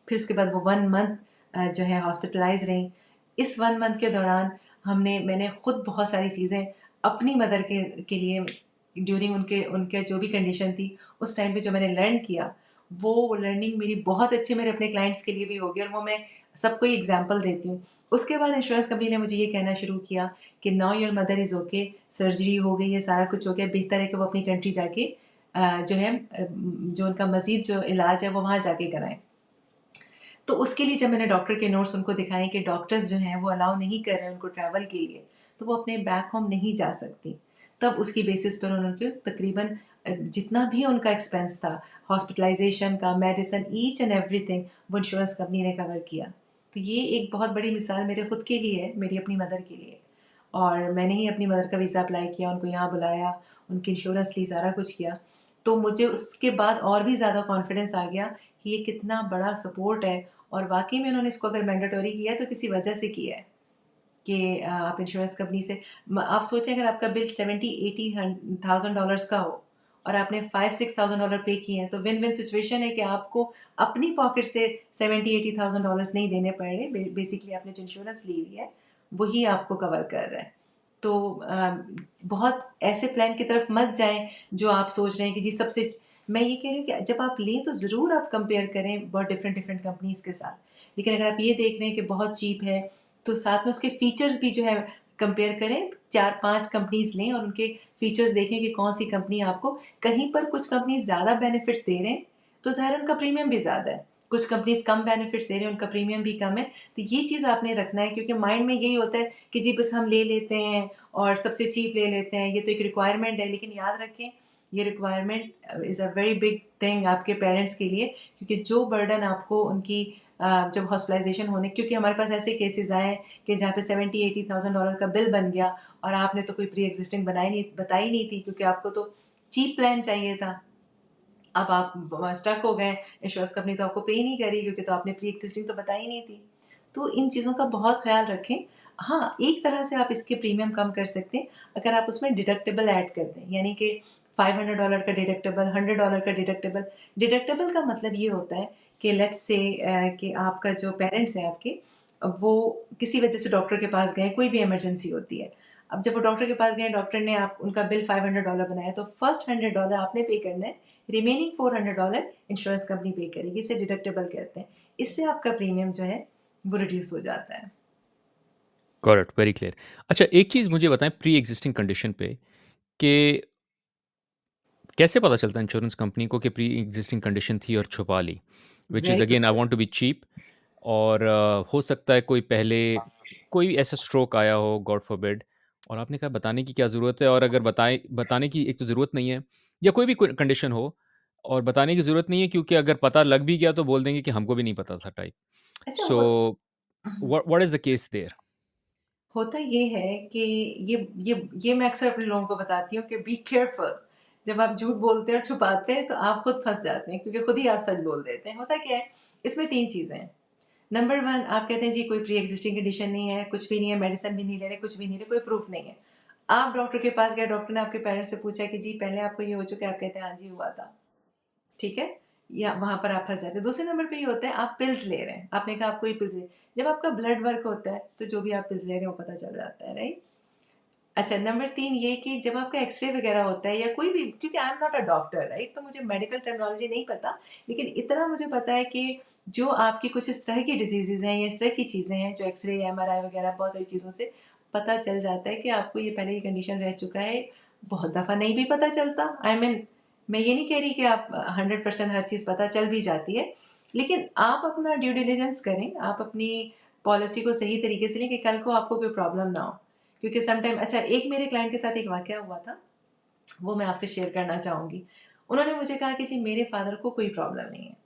फिर उसके बाद वो 1 मंथ जो है हॉस्पिटलाइज़ रहीं। इस 1 मंथ के दौरान मैंने खुद बहुत सारी चीज़ें अपनी मदर के लिए ड्यूरिंग उनके उनके जो भी कंडीशन थी, उस टाइम पे जो मैंने लर्न किया, वो लर्निंग मेरी बहुत अच्छी मेरे अपने क्लाइंट्स के लिए भी होगी और वो मैं सबको ही एग्ज़ाम्पल देती हूँ। उसके बाद इंश्योरेंस कंपनी ने मुझे ये कहना शुरू किया कि now your mother is okay, surgery हो गई है, सारा कुछ हो गया, बेहतर है कि वो अपनी कंट्री जाके जो है जो उनका मज़ीद जो इलाज है, वो वहाँ जाके कराएँ। तो उसके लिए जब मैंने डॉक्टर के नोट्स उनको दिखाए कि डॉक्टर्स जो हैं वो अलाउ नहीं कर रहे हैं उनको ट्रैवल के लिए, तो वो अपने बैक होम नहीं जा सकती। तब उसकी बेसिस पर उन्होंने तकरीबन जितना भी उनका एक्सपेंस था, हॉस्पिटलाइज़ेशन का, मेडिसिन, ईच एंड एवरीथिंग वो इंश्योरेंस कंपनी ने कवर किया। तो ये एक बहुत बड़ी मिसाल मेरे खुद के लिए है, मेरी अपनी मदर के लिए। और मैंने ही अपनी मदर का वीज़ा अप्लाई किया, उनको यहाँ बुलाया, उनकी इंश्योरेंस ली, सारा कुछ किया। तो मुझे उसके बाद और भी ज़्यादा कॉन्फिडेंस आ गया कि ये कितना बड़ा सपोर्ट है और वाक़ई में उन्होंने इसको अगर मैंडेटरी किया है तो किसी वजह से किया है कि आप इंश्योरेंस कंपनी से आप सोचें अगर आपका बिल 70-80 थाउज़ेंड डॉलर्स का हो और आपने 5-6,000 डॉलर पे किए हैं तो विन विन सिचुएशन है कि आपको अपनी पॉकेट से 70-80 थाउज़ेंड डॉलर्स नहीं देने पड़ रहे। बेसिकली आपने जो इंश्योरेंस ली हुई है वही आपको कवर कर रहा है। तो बहुत ऐसे प्लान की तरफ मत जाएं जो आप सोच रहे हैं कि जी सबसे मैं ये कह रही हूँ कि जब आप लें तो ज़रूर आप कंपेयर करें बहुत डिफरेंट डिफरेंट कंपनीज़ के साथ। लेकिन अगर आप ये देख रहे हैं कि बहुत चीप है, तो साथ में उसके फीचर्स भी जो है कंपेयर करें। 4-5 कंपनीज़ लें और उनके फीचर्स देखें कि कौन-सी कंपनी आपको कहीं पर कुछ कंपनीज़ ज़्यादा बेनिफिट्स दे रहे हैं, तो ज़ाहिर है उनका प्रीमियम भी ज़्यादा है। कुछ कंपनीज़ कम बेनिफिट्स दे रहे हैं, उनका प्रीमियम भी कम है। तो ये चीज़ आपने रखना है क्योंकि माइंड में यही होता है कि जी बस हम ले लेते हैं और सबसे चीप ले लेते हैं, ये तो एक रिक्वायरमेंट है। लेकिन याद रखें ये requirement is a very big thing आपके पेरेंट्स के लिए क्योंकि जो बर्डन आपको उनकी जब हॉस्पिटलाइज़ेशन होने क्योंकि हमारे पास ऐसे केसेज़ आए हैं कि जहाँ पे 70-80 थाउज़ेंड डॉलर का बिल बन गया और आपने तो कोई प्री एक्जिस्टिंग बताई नहीं थी क्योंकि आपको तो चीप प्लान चाहिए था। अब आप स्टक हो गए, इंश्योरेंस कंपनी तो आपको पे ही नहीं करी क्योंकि तो आपने प्री एक्जिस्टिंग तो बताई नहीं थी। तो इन चीज़ों का बहुत ख़्याल रखें। हाँ, एक तरह से आप इसके प्रीमियम कम कर सकते हैं, अगर आप उसमें डिडक्टिबल ऐड कर दें, यानी कि $500 का डिडक्टिबल, $100 का डिडक्टिबल। डिडक्टिबल का मतलब ये होता है कि लेट्स से कि आपका जो पेरेंट्स हैं आपके, वो किसी वजह से डॉक्टर के पास गए, कोई भी इमरजेंसी होती है। अब जब वो डॉक्टर के पास गए, डॉक्टर ने आप उनका बिल $500 बनाया, तो फर्स्ट $100 आपने पे करना है, रिमेनिंग $400 इंश्योरेंस कंपनी पे करेगी, इसे डिडक्टेबल कहते हैं। इससे आपका प्रीमियम जो है वो रिड्यूस हो जाता है। Correct, very clear. अच्छा, एक चीज़ मुझे बताएँ प्री एक्जिस्टिंग कंडीशन पे कि कैसे पता चलता है इंश्योरेंस कंपनी को कि प्री एक्जिस्टिंग कंडीशन थी और छुपा ली? Which is very good again I want to question. Be cheap और हो सकता है कोई पहले कोई ऐसा स्ट्रोक आया हो गॉड फ़ॉरबिड और आपने कहा बताने की क्या ज़रूरत है और अगर बताने की एक तो ज़रूरत नहीं है या कोई भी कोई कंडीशन हो और बताने की ज़रूरत नहीं है क्योंकि अगर पता लग भी गया तो बोल देंगे कि हमको भी नहीं पता था टाइप। अच्छा so what is the case there? होता ये है कि ये ये मैं अक्सर अपने लोगों को बताती हूँ कि बी केयरफुल। जब आप झूठ बोलते हैं और छुपाते हैं तो आप खुद फँस जाते हैं, क्योंकि खुद ही आप सच बोल देते हैं। होता क्या है, इसमें 3 चीज़ें हैं। नंबर 1, आप कहते हैं जी कोई प्री एक्जिस्टिंग कंडीशन नहीं है, कुछ भी नहीं है, मेडिसिन भी नहीं ले रहे, कुछ भी नहीं ले रहे, कोई प्रूफ नहीं है। आप डॉक्टर के पास गए, डॉक्टर ने आपके पेरेंट्स से पूछा कि जी पहले आपको ये हो चुका है, आप कहते हैं हाँ जी हुआ था। ठीक है? या वहाँ पर आप फँस जाते हैं। दूसरे नंबर पे ये होता है, आप पिल्स ले रहे हैं। आपने कहा आपको ये पिल्स जब आपका ब्लड वर्क होता है, तो जो भी आप पिल्स ले रहे हैं वो पता चल जाता है, राइट? अच्छा, नंबर 3 ये कि जब आपका एक्स-रे वग़ैरह होता है या कोई भी, क्योंकि I am not a doctor, right? तो मुझे मेडिकल टर्मिनोलॉजी नहीं पता, लेकिन इतना मुझे पता है कि जो आपकी कुछ इस तरह की डिज़ीज़ेज़ हैं या इस तरह की चीज़ें हैं जो एक्स-रे या एमआरआई वग़ैरह बहुत सारी चीज़ों से पता चल जाता है कि आपको ये पहले ये कंडीशन रह चुका है। बहुत दफ़ा नहीं भी पता चलता। आई मीन मैं ये नहीं कह रही कि आप 100% हर चीज़ पता चल भी जाती है, लेकिन आप अपना ड्यू डिलिजेंस करें, आप अपनी पॉलिसी को सही तरीके से लें कि कल को आपको कोई प्रॉब्लम ना हो। क्योंकि सम टाइम, अच्छा, एक मेरे क्लाइंट के साथ एक वाक़या हुआ था, वो मैं आपसे शेयर करना चाहूँगी। उन्होंने मुझे कहा कि जी मेरे फ़ादर को कोई प्रॉब्लम नहीं है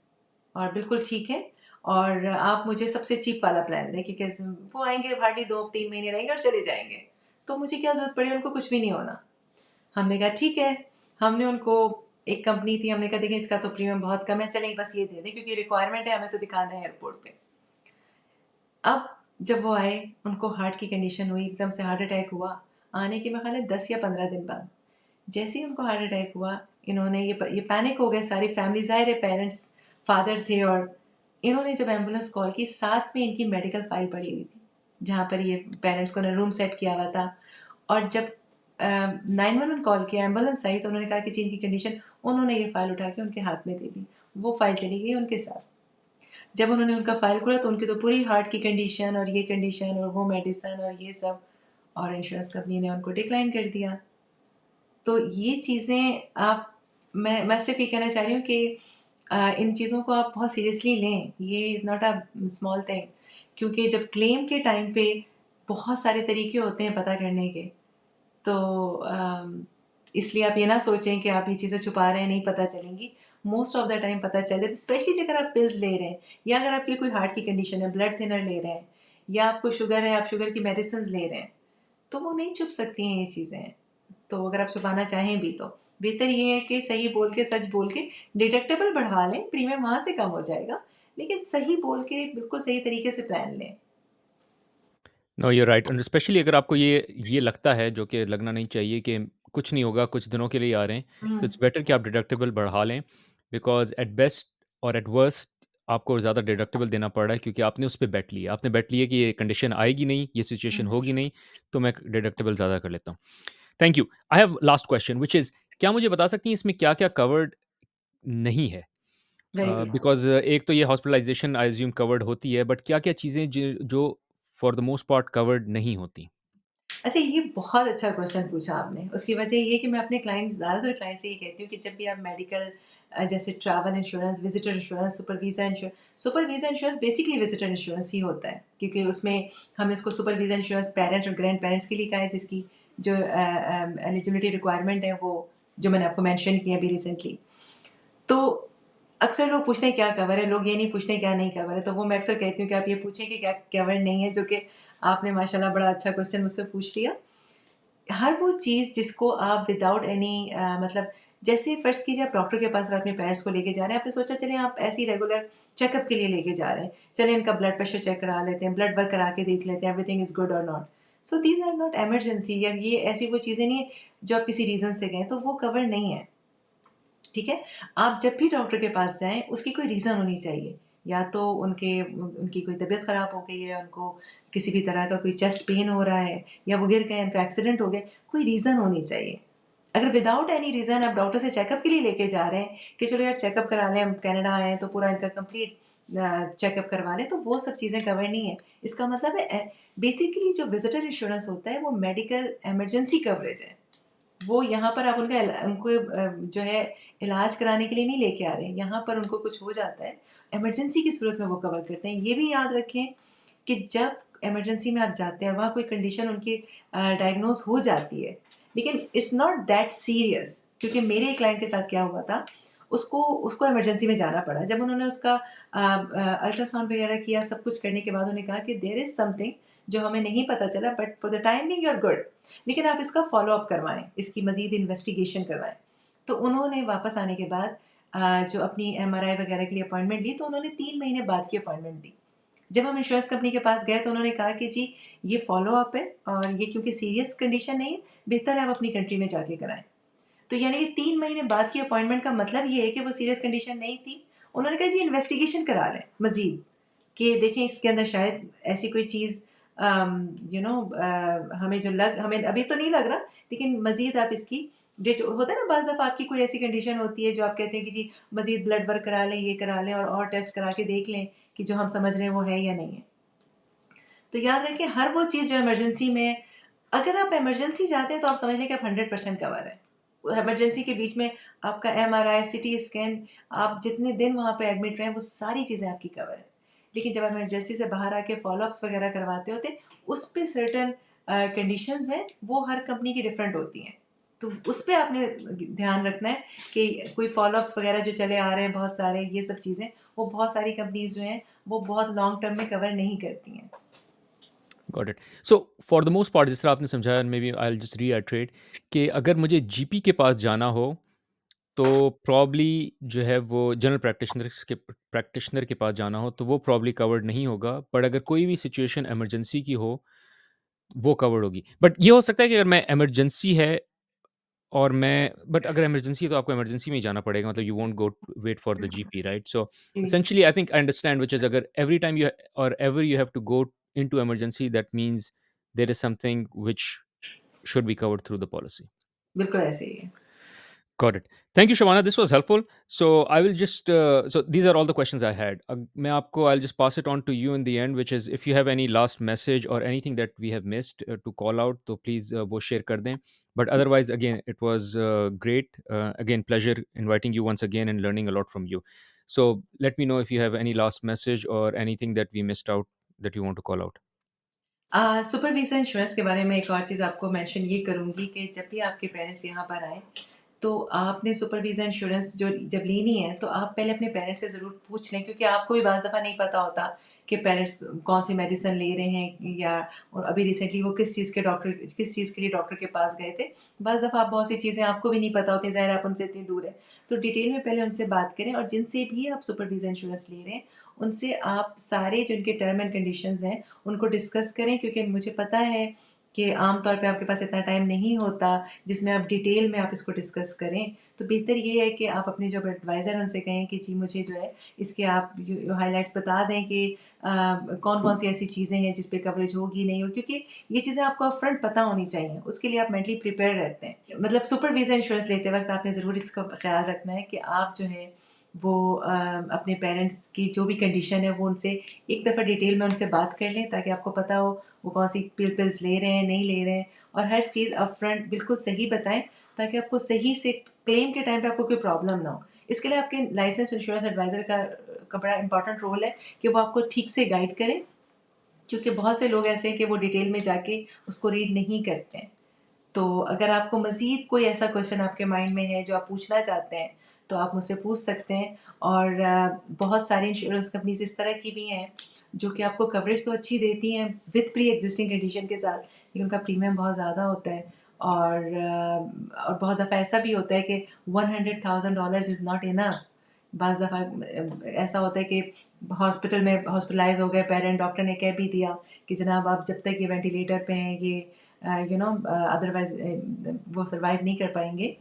और बिल्कुल ठीक है, और आप मुझे सबसे चीप वाला प्लान दें, क्योंकि वो आएँगे हार्डली 2-3 महीने रहेंगे और चले जाएँगे। तो मुझे क्या ज़रूरत पड़ी, उनको कुछ भी नहीं होना। हमने कहा ठीक है, हमने उनको, एक कंपनी थी, हमने कहा देखिए इसका तो प्रीमियम बहुत कम है, चलें बस ये दे दें क्योंकि रिक्वायरमेंट है, हमें तो दिखाना है एयरपोर्ट पे। अब जब वो आए, उनको हार्ट की कंडीशन हुई, एकदम से हार्ट अटैक हुआ, आने के मेरे ख़्याल है 10 या 15 दिन बाद। जैसे ही उनको हार्ट अटैक हुआ, इन्होंने ये पैनिक हो गए, सारी फैमिली, ज़ाहिर है पेरेंट्स, फादर थे, और इन्होंने जब एम्बुलेंस कॉल की, साथ में इनकी मेडिकल फ़ाइल पड़ी हुई थी, जहाँ पर ये पेरेंट्स को उन्होंने रूम सेट किया हुआ था। और जब 911 कॉल किया, एम्बुलेंस आई, तो उन्होंने कहा कि जी इनकी कंडीशन, उन्होंने ये फ़ाइल उठा के उनके हाथ में दे दी। वो फ़ाइल चली गई उनके साथ। जब उन्होंने उनका फ़ाइल खोला तो उनकी तो पूरी हार्ट की कंडीशन और ये कंडीशन और वो मेडिसिन और ये सब, और इंश्योरेंस कंपनी ने उनको डिक्लाइन कर दिया। तो ये चीज़ें आप, मैं सिर्फ़ ये कहना चाह रही हूँ कि इन चीज़ों को आप बहुत सीरियसली लें। ये is not a small thing, क्योंकि जब क्लेम के टाइम पे बहुत सारे तरीके होते हैं पता करने के। तो इसलिए आप ये ना सोचें कि आप ये चीज़ें छुपा रहे हैं, नहीं पता चलेंगी। मोस्ट ऑफ द टाइम पता चल जाता है, स्पेशली अगर आप पिल्स ले रहे हैं या अगर आपकी कोई हार्ट की कंडीशन है, ब्लड थिनर ले रहे हैं या आपको शुगर है, आप शुगर की मेडिसिन्स ले रहे हैं, तो वो नहीं छुप सकती हैं ये चीज़ें। तो अगर आप छुपाना चाहें भी तो बेहतर ये है कि सही बोल के, सच बोल के डिडक्टिबल बढ़वा लें, प्रीमियम वहाँ से कम हो जाएगा, लेकिन सही बोल के बिल्कुल सही तरीके से प्लान लें। No you are right and specially अगर आपको ये लगता है जो कि लगना नहीं चाहिए कि कुछ नहीं होगा कुछ दिनों के लिए आ रहे हैं हुँ, तो इट्स बेटर कि आप डिडक्टिबल बढ़ा लें बिकॉज एट बेस्ट और एट वर्स्ट आपको ज़्यादा डिडक्टिबल देना पड़ रहा है क्योंकि आपने उस पर बैट लिया आपने बैट लिया कि ये कंडीशन आएगी नहीं ये सिचुएशन हुँ, होगी नहीं तो मैं डिडक्टिबल ज़्यादा कर लेता हूँ thank you I have last question which is क्या मुझे बता सकती हैं इसमें क्या क्या कवर्ड नहीं है वेरी गुड। बिकॉज एक तो ये हॉस्पिटलाइजेशन आई एज्यूम कवर्ड होती है बट क्या क्या चीज़ें जो for the most part covered नहीं होती अच्छा, ये बहुत अच्छा क्वेश्चन पूछा आपने। उसकी वजह ये है कि मैं अपने क्लाइंट्स, ज़्यादातर क्लाइंट से ये कहती हूँ कि जब भी आप मेडिकल, जैसे travel insurance, visitor insurance, super visa insurance basically visitor insurance ही होता है, क्योंकि उसमें हमने इसको सुपर वीज़ा इंश्योरेंस पेरेंट्स और ग्रैंड पेरेंट्स के लिए कहा है, जिसकी जो एलिजिबिलिटी रिक्वायरमेंट है वो जो मैंने आपको मेंशन की है अभी रिसेंटली। तो अक्सर लोग पूछते हैं क्या कवर है, लोग ये नहीं पूछते क्या नहीं कवर है, तो वो मैं अक्सर कहती हूँ कि आप ये पूछें कि क्या कवर नहीं है, जो कि आपने माशाल्लाह बड़ा अच्छा क्वेश्चन मुझसे पूछ लिया। हर वो चीज़ जिसको आप विदाउट एनी मतलब, जैसे फ़र्ज़ कीजिए आप डॉक्टर के पास अपने पेरेंट्स को लेके जा रहे हैं, आपने सोचा चलें आप ऐसे ही रेगुलर चेकअप के लिए लेके जा रहे हैं। चलें इनका ब्लड प्रेशर चेक करा लेते हैं, ब्लड वर्क करा के देख लेते हैं, एवरीथिंग इज़ गुड और not. So these are not emergency, या ये ऐसी वो चीज़ें नहीं है जो आप किसी रीज़न से गए, तो वो कवर नहीं है। ठीक है? आप जब भी डॉक्टर के पास जाएँ, उसकी कोई रीज़न होनी चाहिए। या तो उनकी कोई तबीयत ख़राब हो गई है, उनको किसी भी तरह का कोई चेस्ट पेन हो रहा है, या वो गिर गए, उनका एक्सीडेंट हो गया, कोई रीज़न होनी चाहिए। अगर विदाउट एनी रीज़न आप डॉक्टर से चेकअप के लिए लेके जा रहे हैं कि चलो यार चेकअप करा लें, हम कनाडा आए हैं तो पूरा इनका कंप्लीट चेकअप करवा लें, तो वो सब चीज़ें कवर नहीं है। इसका मतलब है बेसिकली जो विज़िटर इंश्योरेंस होता है वो मेडिकल इमरजेंसी कवरेज है। वो यहाँ पर आप उनको जो है इलाज कराने के लिए नहीं लेके आ रहे हैं, यहाँ पर उनको कुछ हो जाता है, इमरजेंसी की सूरत में वो कवर करते हैं। ये भी याद रखें कि जब इमरजेंसी में आप जाते हैं और वहाँ कोई कंडीशन उनकी डायग्नोज हो जाती है, लेकिन इट्स नॉट दैट सीरियस। क्योंकि मेरे एक क्लाइंट के साथ क्या हुआ था, उसको उसको इमरजेंसी में जाना पड़ा। जब उन्होंने उसका अल्ट्रासाउंड वगैरह किया, सब कुछ करने के बाद उन्हें कहा कि देयर इज़ समथिंग जो हमें नहीं पता चला, but for the time being you are good, लेकिन आप इसका फॉलो अप करवाएं, इसकी मजीद इन्वेस्टिगेशन करवाएं। तो उन्होंने वापस आने के बाद जो अपनी एमआरआई वगैरह के लिए अपॉइंटमेंट ली, तो उन्होंने 3 महीने बाद की अपॉइंटमेंट दी। जब हम इंश्योरेंस कंपनी के पास गए तो उन्होंने कहा कि जी ये फॉलो अप है और ये क्योंकि सीरियस कंडीशन नहीं है, बेहतर है आप अपनी कंट्री में जाके कराएं। तो यानी कि 3 महीने बाद की अपॉइंटमेंट का मतलब ये है कि वो सीरियस कंडीशन नहीं थी। उन्होंने कहा जी इन्वेस्टिगेशन करा लें मजीद, कि देखें इसके अंदर शायद ऐसी कोई चीज़ हमें जो लग हमें अभी तो नहीं लग रहा, लेकिन मजीद आप इसकी डेट होता है ना, बाज़ दफ़ा आपकी कोई ऐसी कंडीशन होती है जो आप कहते हैं कि जी मजीद ब्लड वर्क करा लें, ये करा लें और टेस्ट करा के देख लें कि जो हम समझ रहे हैं वो है या नहीं है। तो याद रखें हर वो चीज़ जो इमरजेंसी में, अगर आप इमरजेंसी जाते हैं तो आप समझ लें कि आप 100% कवर है। इमरजेंसी के बीच में आपका एमआरआई, सीटी स्कैन, आप जितने दिन वहाँ पे एडमिट रहे, वो सारी चीज़ें आपकी कवर है। लेकिन जब आप इमरजेंसी से बाहर आके फ़ॉलो-अप्स वगैरह करवाते होते हैं, उस पे सर्टेन कंडीशंस हैं, वो हर कंपनी की डिफरेंट होती हैं। तो उस पे आपने ध्यान रखना है कि कोई फ़ॉलो-अप्स वगैरह जो चले आ रहे हैं बहुत सारे, ये सब चीज़ें, वो बहुत सारी कंपनीज़ जो हैं, वो बहुत लॉन्ग टर्म में कवर नहीं करती हैं। Got it. So for the most part जिस तरह आपने समझाया, maybe I will just reiterate कि अगर मुझे जीपी के पास जाना हो तो प्रॉब्ली जो है वो जनरल प्रैक्टिशनर के पास जाना हो तो वो प्रॉब्ली कवर्ड नहीं होगा, बट अगर कोई भी सिचुएशन इमरजेंसी की हो वो कवर्ड होगी। बट ये हो सकता है कि अगर मैं इमरजेंसी है और मैं बट अगर इमरजेंसी है तो आपको इमरजेंसी में ही जाना पड़ेगा, मतलब you won't go wait for the GP, right? So जी। Essentially I think I understand which is अगर एवरी टाइम यू और ever you have to go into emergency, that means there is something which should be covered through the policy. बिल्कुल ऐसे ही है। Got it. Thank you, Shavana. This was helpful. So I will just so these are all the questions I had. I'll just pass it on to you in the end, which is if you have any last message or anything that we have missed to call out, तो please वो share कर दें. But otherwise, again, it was great. Again, pleasure inviting you once again and learning a lot from you. So let me know if you have any last message or anything that we missed out that you want to call out. Super visa insurance के बारे में एक और चीज़ आपको mention ये करूँगी कि जब भी आपके पेरेंट्स यहाँ पर आएँ, तो आपने सुपर वीज़ा इंश्योरेंस जो जब लेनी है, तो आप पहले अपने पेरेंट्स से ज़रूर पूछ लें, क्योंकि आपको भी बाज़ दफ़ा नहीं पता होता कि पेरेंट्स कौन-सी मेडिसिन ले रहे हैं, या और अभी रिसेंटली वो किस चीज़ के लिए डॉक्टर के पास गए थे। बाज़ दफ़ा आप बहुत सी चीज़ें आपको भी नहीं पता होती, ज़ाहिर है आप उनसे इतनी दूर हैं। तो डिटेल में पहले उनसे बात करें, और जिनसे भी आप सुपर वीज़ा इंश्योरेंस ले रहे हैं, उनसे आप सारे जो उनके टर्म एंड कंडीशंस हैं, उनको डिस्कस करें, क्योंकि मुझे पता है कि आम तौर पे आपके पास इतना टाइम नहीं होता जिसमें आप डिटेल में आप इसको डिस्कस करें। तो बेहतर ये है कि आप अपने जो एडवाइज़र हैं उनसे कहें कि जी मुझे जो है इसके आप हाइलाइट्स बता दें कि कौन-कौन सी ऐसी चीज़ें हैं जिस पे कवरेज होगी, नहीं होगी, क्योंकि ये चीज़ें आपको अपफ्रंट पता होनी चाहिए। उसके लिए आप मेंटली प्रिपेयर रहते हैं। मतलब सुपर वीज़ा इंश्योरेंस लेते वक़्त आपने ज़रूर इसका ख़्याल रखना है कि आप जो है वो अपने पेरेंट्स की जो भी कंडीशन है वो उनसे एक दफ़ा डिटेल में उनसे बात कर लें, ताकि आपको पता हो वो कौन-सी पिल्स ले रहे हैं, नहीं ले रहे हैं, और हर चीज़ अपफ्रंट बिल्कुल सही बताएँ, ताकि आपको सही से क्लेम के टाइम पे आपको कोई प्रॉब्लम ना हो। इसके लिए आपके लाइसेंस इंश्योरेंस एडवाइज़र का बड़ा इम्पोर्टेंट रोल है कि वो आपको ठीक से गाइड करें, क्योंकि बहुत से लोग ऐसे हैं कि वो डिटेल में जाके उसको रीड नहीं करते हैं। तो अगर आपको मज़ीद कोई ऐसा क्वेश्चन आपके माइंड में है जो आप पूछना चाहते हैं, तो आप मुझसे पूछ सकते हैं। और बहुत सारी इंश्योरेंस कंपनीज़ इस तरह की भी हैं, जो कि आपको कवरेज तो अच्छी देती हैं विथ प्री एक्जिस्टिंग कंडीशन के साथ, लेकिन उनका प्रीमियम बहुत ज़्यादा होता है। और बहुत दफ़ा ऐसा भी होता है कि $100,000 इज़ नॉट इनफ। बाज़ दफ़ा ऐसा होता है कि हॉस्पिटल में हॉस्पिटलाइज़ हो गए पेरेंट, डॉक्टर ने कह भी दिया कि जनाब आप जब तक ये वेंटिलेटर पे हैं, ये अदरवाइज़ वो सर्वाइव नहीं कर पाएँगे।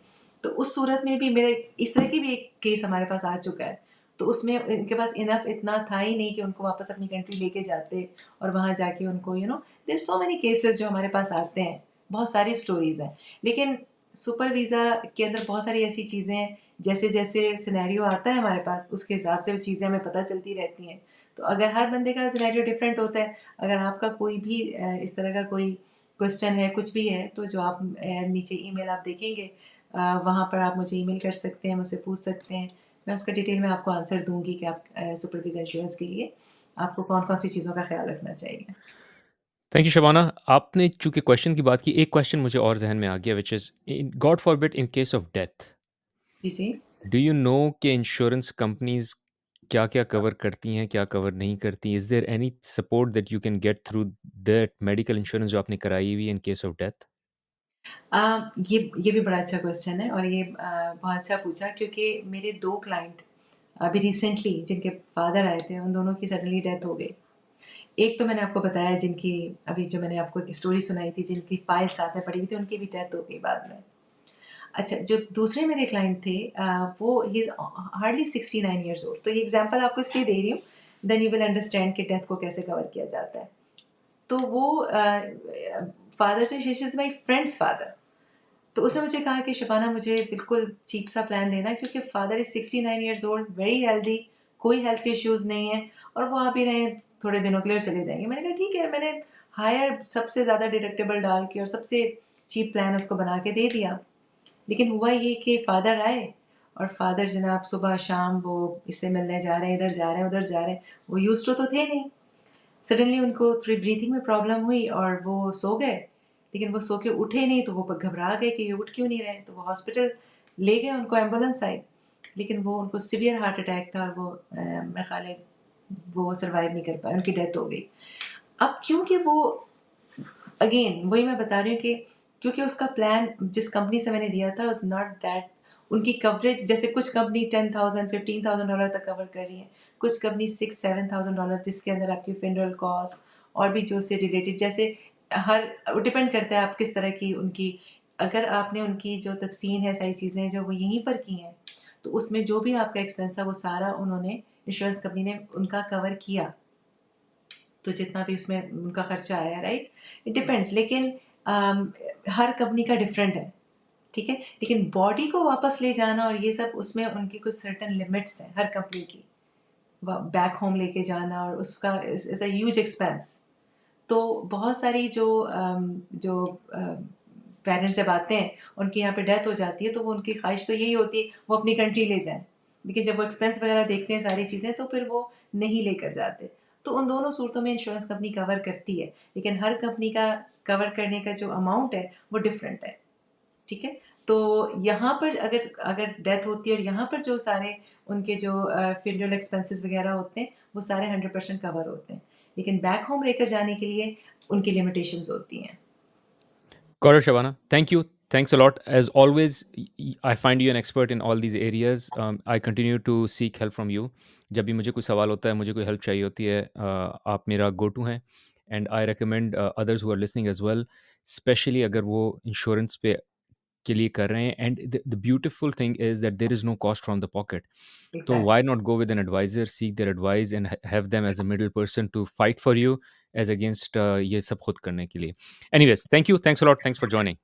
तो उस सूरत में भी मेरे इस तरह की भी एक केस हमारे पास आ चुका है। तो उसमें इनके पास इनफ इतना था ही नहीं कि उनको वापस अपनी कंट्री लेके जाते, और वहाँ जाके उनको there are so many cases जो हमारे पास आते हैं, बहुत सारी स्टोरीज़ हैं। लेकिन सुपर वीज़ा के अंदर बहुत सारी ऐसी चीज़ें हैं, जैसे-जैसे सिनेरियो आता है हमारे पास, उसके हिसाब से वो चीज़ें हमें पता चलती रहती हैं। तो अगर हर बंदे का सिनेरियो डिफरेंट होता है, अगर आपका कोई भी इस तरह का कोई क्वेश्चन है, कुछ भी है, तो जो आप नीचे ईमेल आप देखेंगे, वहाँ पर आप मुझे ईमेल कर सकते हैं, मुझसे पूछ सकते हैं। मैं उसका डिटेल में आपको आंसर दूँगी कि आप सुपर वीज़ा इंश्योरेंस के लिए आपको कौन-कौन सी चीज़ों का ख़्याल रखना चाहिए। Thank you Shabana. आपने चूँकि क्वेश्चन की बात की, एक क्वेश्चन मुझे और ज़हन में आ गया which is in God forbid in case of death, जी, जी। डू यू नो कि इंश्योरेंस कंपनीज़ क्या-क्या कवर करती हैं, क्या कवर नहीं करती? Is there any support that you can get through that medical insurance जो आपने कराई हुई है इन केस ऑफ डेथ? ये भी बड़ा अच्छा क्वेश्चन है और ये बहुत अच्छा पूछा क्योंकि मेरे 2 क्लाइंट अभी रिसेंटली जिनके फादर आए थे, उन दोनों की सडनली डेथ हो गई। एक तो मैंने आपको बताया जिनकी अभी जो मैंने आपको एक स्टोरी सुनाई थी, जिनकी फाइल साथ में पड़ी हुई थी, उनकी भी डेथ हो गई बाद में। अच्छा, जो दूसरे मेरे क्लाइंट थे वो he is hardly 69 years old. तो ये एग्ज़ाम्पल आपको इसलिए दे रही हूँ, देन यू विल अंडरस्टैंड कि डेथ को कैसे कवर किया जाता है। तो वो फादर थे, he is my friends father. तो उसने मुझे कहा कि शबाना मुझे बिल्कुल चीप सा प्लान देना क्योंकि father is 69 years old, very healthy, कोई हेल्थ के इश्यूज़ नहीं है और वो आ भी रहे हैं थोड़े दिनों के लिए और चले जाएँगे। मैंने कहा ठीक है, मैंने हायर सबसे ज़्यादा डिडक्टिबल डाल के और सबसे चीप प्लान उसको बना के दे दिया। लेकिन हुआ ये कि फादर आए और फादर जनाब सुबह-शाम वो इससे मिलने जा रहे हैं, इधर जा रहे हैं, उधर जा रहे हैं। वो यूज़्ड टू तो थे नहीं। सडनली उनको थोड़ी ब्रीथिंग में प्रॉब्लम हुई और वो सो गए। लेकिन वो सो के उठे नहीं तो वो घबरा गए कि ये उठ क्यों नहीं रहे? तो वो हॉस्पिटल ले गए, उनको एम्बुलेंस आई। लेकिन वो उनको सीवियर हार्ट अटैक था और वो मेरे ख़्याल है वो सर्वाइव नहीं कर पाए, उनकी डेथ हो गई। अब क्योंकि वो अगेन वही मैं बता रही हूँ कि क्योंकि उसका प्लान जिस कंपनी से मैंने दिया था वाज़ नॉट दैट उनकी कवरेज जैसे कुछ कंपनी 10,000 $15,000 तक कवर कर रही है। कुछ कंपनी 6-7,000 जिसके अंदर आपकी फ्यूनरल कॉस्ट और भी जो उससे रिलेटेड जैसे हर वो डिपेंड करता है आप किस तरह की उनकी अगर आपने उनकी जो तदफ़ीन है सारी चीज़ें जो वो यहीं पर की हैं, तो उसमें जो भी आपका एक्सपेंस था वो सारा उन्होंने इंश्योरेंस कंपनी ने उनका कवर किया। तो जितना भी उसमें उनका खर्चा आया राइट इट डिपेंड्स लेकिन हर कंपनी का डिफरेंट है ठीक है लेकिन बॉडी को वापस ले जाना और ये सब उसमें उनकी कुछ सर्टेन लिमिट्स हैं हर कंपनी की बैक होम लेके जाना और उसका इज अ ह्यूज एक्सपेंस तो बहुत सारी जो पेरेंट्स जब आते हैं उनकी यहाँ पे डेथ हो जाती है तो वो उनकी ख्वाहिश तो यही होती है वो अपनी कंट्री ले जाएं लेकिन जब वो एक्सपेंस वगैरह देखते हैं सारी चीज़ें तो फिर वो नहीं लेकर जाते तो उन दोनों सूरतों में इंश्योरेंस कंपनी कवर करती है लेकिन हर कंपनी का कवर करने का जो अमाउंट है वो डिफरेंट है ठीक है तो यहाँ पर अगर अगर डेथ होती है और यहाँ पर जो सारे उनके जो फ्यूनरल एक्सपेंसेस वगैरह होते हैं वो सारे 100% कवर होते हैं लेकिन बैक होम लेकर जाने के लिए उनकी लिमिटेशंस होती हैं Got it, Shabana. Thank you. Thanks a lot. As always, I find you an expert in all these areas. I continue to seek help from you. जब भी मुझे कोई सवाल होता है, मुझे कोई हेल्प चाहिए होती है, आप मेरा गो टू हैं and I recommend others who are listening as well, specially अगर वो इंश्योरेंस पे के लिए कर रहे हैं and the beautiful thing is that there is no cost from the pocket. तो exactly why not go with an advisor, seek their advice and have them as a middle person to fight for you as against ये सब खुद करने के लिए. Anyways, thank you. Thanks a lot. Thanks for joining.